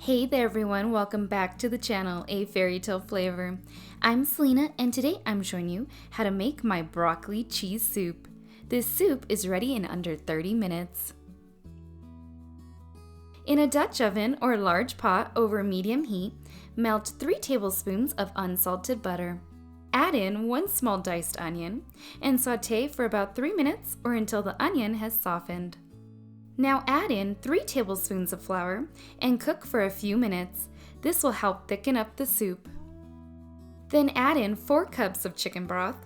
Hey there everyone, welcome back to the channel, A Fairy Tale Flavor. I'm Selena and today I'm showing you how to make my broccoli cheese soup. This soup is ready in under 30 minutes. In a Dutch oven or large pot over medium heat, melt 3 tablespoons of unsalted butter. Add in 1 small diced onion and saute for about 3 minutes or until the onion has softened. Now add in 3 tablespoons of flour and cook for a few minutes. This will help thicken up the soup. Then add in 4 cups of chicken broth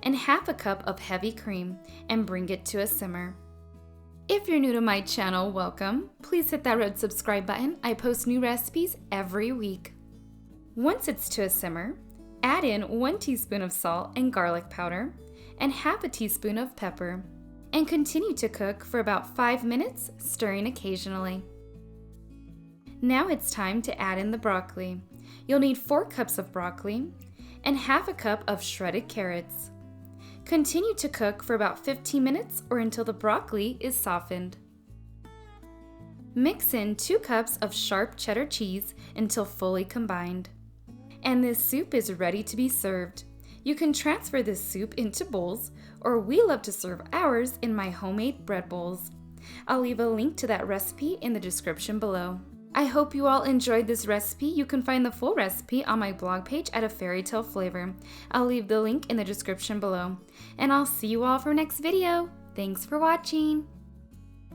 and half a cup of heavy cream and bring it to a simmer. If you're new to my channel, welcome. Please hit that red subscribe button. I post new recipes every week. Once it's to a simmer, add in 1 teaspoon of salt and garlic powder and half a teaspoon of pepper. And continue to cook for about 5 minutes, stirring occasionally. Now it's time to add in the broccoli. You'll need 4 cups of broccoli and half a cup of shredded carrots. Continue to cook for about 15 minutes or until the broccoli is softened. Mix in 2 cups of sharp cheddar cheese until fully combined. And this soup is ready to be served. You can transfer this soup into bowls, or we love to serve ours in my homemade bread bowls. I'll leave a link to that recipe in the description below. I hope you all enjoyed this recipe. You can find the full recipe on my blog page at A Fairytale Flavor. I'll leave the link in the description below. And I'll see you all for next video. Thanks for watching.